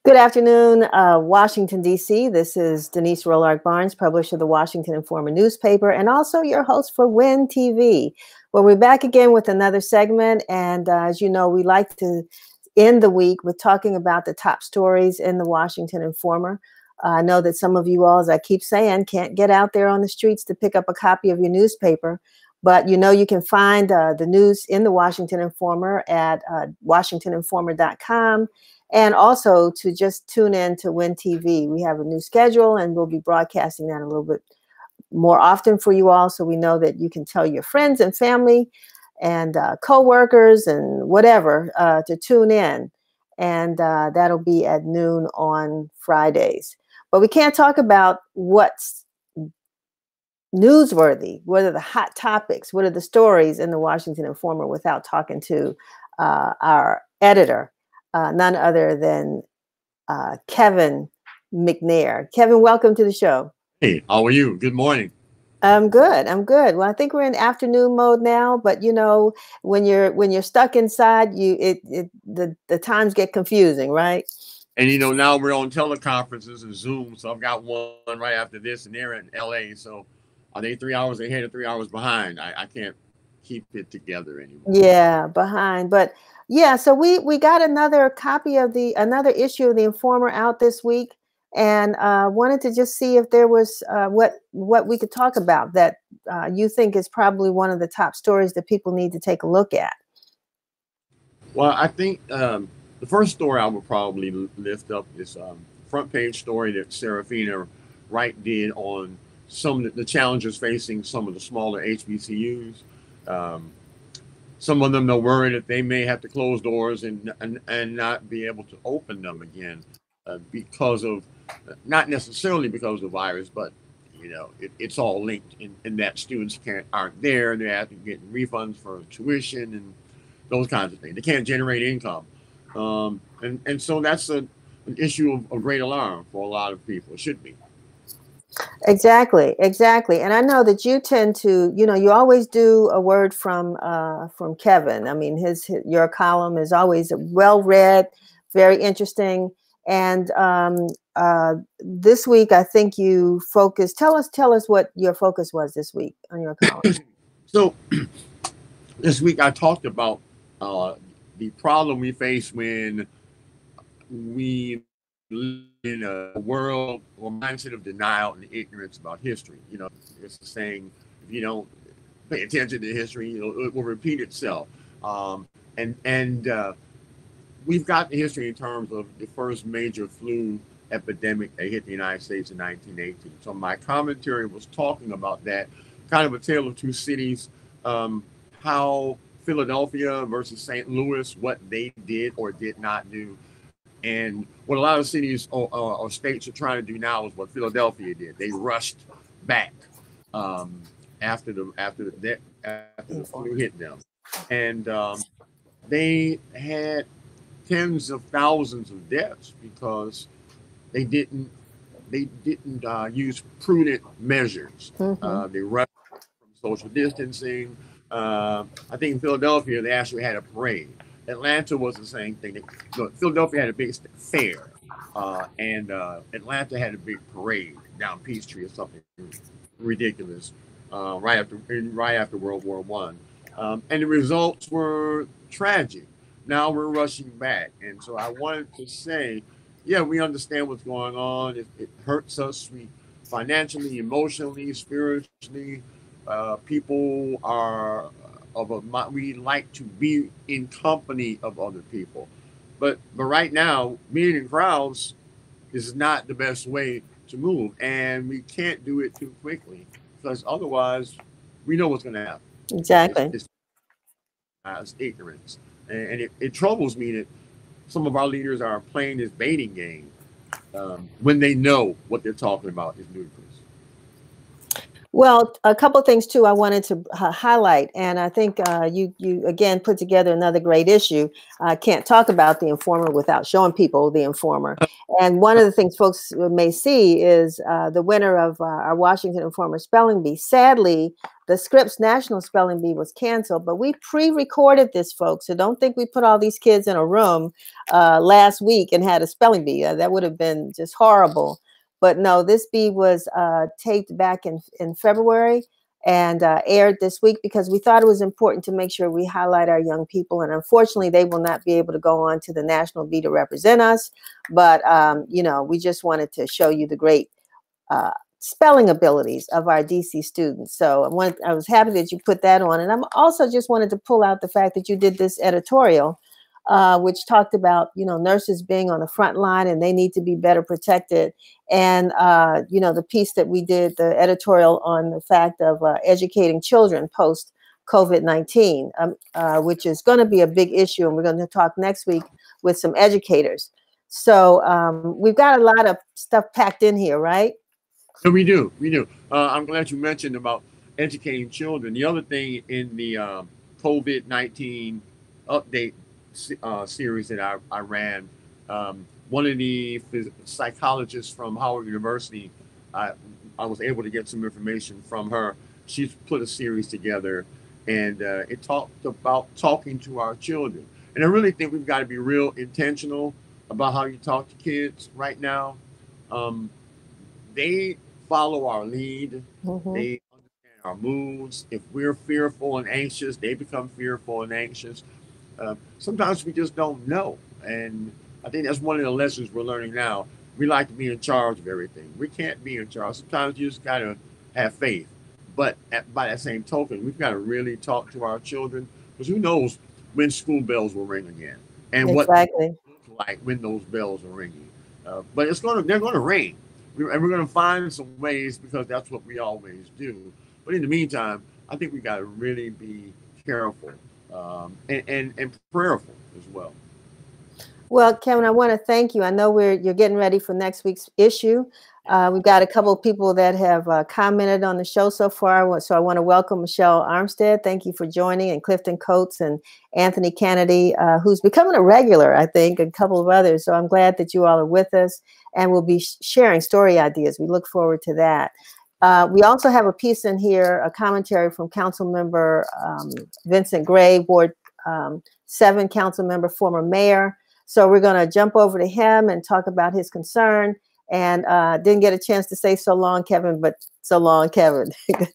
Good afternoon, Washington, D.C. This is Denise Rolark Barnes, publisher of the Washington Informer newspaper, and also your host for WIN TV. Well, we're back again with another segment, and as you know, we like to end the week with talking about the top stories in the Washington Informer. I know that some of you all, as I keep saying, can't get out there on the streets to pick up a copy of your newspaper, but you know you can find the news in the Washington Informer at WashingtonInformer.com. And also to just tune in to WIN TV. We have a new schedule and we'll be broadcasting that a little bit more often for you all, so we know that you can tell your friends and family and co-workers and whatever to tune in. And that'll be at noon on Fridays. But we can't talk about what's newsworthy, what are the hot topics, what are the stories in the Washington Informer without talking to our editor. None other than Kevin McNeir. Kevin, welcome to the show. Hey, how are you? Good morning. I'm good. I'm good. Well, I think we're in afternoon mode now, but you know, when you're stuck inside, the times get confusing, right? And you know, now we're on teleconferences and Zoom, so I've got one right after this, and they're in LA. So are they 3 hours ahead or 3 hours behind? I can't keep it together anymore. Yeah, behind, but. Yeah, so we got another copy of another issue of the Informer out this week, and wanted to just see if there was what we could talk about that you think is probably one of the top stories that people need to take a look at. Well, I think the first story I would probably lift up is front page story that Serafina Wright did on some of the challenges facing some of the smaller HBCUs. Some of them are worried that they may have to close doors and not be able to open them again because of, not necessarily because of the virus, but you know it's all linked in that students aren't there. They're having to get refunds for tuition and those kinds of things. They can't generate income, and so that's an issue of great alarm for a lot of people. It should be. Exactly. And I know that you tend to, you know, you always do a word from Kevin. I mean, your column is always well read, very interesting. And this week, I think you focused. Tell us what your focus was this week on your column. So this week I talked about the problem we face when we live in a world or mindset of denial and ignorance about history. You know, it's the saying, if you don't pay attention to history, it will repeat itself. And we've got the history in terms of the first major flu epidemic that hit the United States in 1918. So my commentary was talking about that, kind of a tale of two cities, how Philadelphia versus St. Louis, what they did or did not do. And what a lot of cities or states are trying to do now is what Philadelphia did. They rushed back after the flu hit them, and they had tens of thousands of deaths because they didn't use prudent measures. Mm-hmm. They rushed from social distancing. I think in Philadelphia they actually had a parade. Atlanta was the same thing. Philadelphia had a big fair, and Atlanta had a big parade down Peachtree or something ridiculous right after World War I, and the results were tragic. Now we're rushing back, and so I wanted to say, yeah, we understand what's going on. It hurts us, financially, emotionally, spiritually. People are. We like to be in company of other people, but right now being in crowds is not the best way to move, and we can't do it too quickly because otherwise we know what's going to happen. Exactly. It's ignorance, and it troubles me that some of our leaders are playing this baiting game when they know what they're talking about is ludicrous. Well, a couple of things too I wanted to highlight, and I think you again put together another great issue. I can't talk about the Informer without showing people the Informer. And one of the things folks may see is the winner of our Washington Informer Spelling Bee. Sadly, the Scripps National Spelling Bee was canceled, but we pre-recorded this, folks. So don't think we put all these kids in a room last week and had a spelling bee. That would have been just horrible. But no, this bee was taped back in February and aired this week because we thought it was important to make sure we highlight our young people. And unfortunately, they will not be able to go on to the national bee to represent us. But, you know, we just wanted to show you the great spelling abilities of our DC students. So I was happy that you put that on. And I'm also just wanted to pull out the fact that you did this editorial which talked about, you know, nurses being on the front line and they need to be better protected. And, you know, the piece that we did, the editorial on the fact of educating children post COVID-19, which is going to be a big issue. And we're going to talk next week with some educators. So we've got a lot of stuff packed in here, right? So we do, we do. I'm glad you mentioned about educating children. The other thing in the COVID-19 update series that I ran, one of the psychologists from Howard University, I, I was able to get some information from her. She's put a series together, and it talked about talking to our children. And I really think we've got to be real intentional about how you talk to kids right now. Um, they follow our lead. Mm-hmm. They understand our moods. If we're fearful and anxious, they become fearful and anxious. Sometimes we just don't know. And I think that's one of the lessons we're learning now. We like to be in charge of everything. We can't be in charge. Sometimes you just got to have faith. But by that same token, we've got to really talk to our children because who knows when school bells will ring again and what Exactly. look like when those bells are ringing. But they're going to ring. And we're going to find some ways because that's what we always do. But in the meantime, I think we got to really be careful and prayerful as well. Well, Kevin, I want to thank you. I know you're getting ready for next week's issue. We've got a couple of people that have commented on the show so far. So I want to welcome Michelle Armstead. Thank you for joining, and Clifton Coates and Anthony Kennedy, who's becoming a regular, I think, and a couple of others. So I'm glad that you all are with us, and we'll be sharing story ideas. We look forward to that. We also have a piece in here, a commentary from Council Member Vincent Gray, Ward 7 Council Member, former mayor. So we're going to jump over to him and talk about his concern. And didn't get a chance to say so long, Kevin, but so long, Kevin.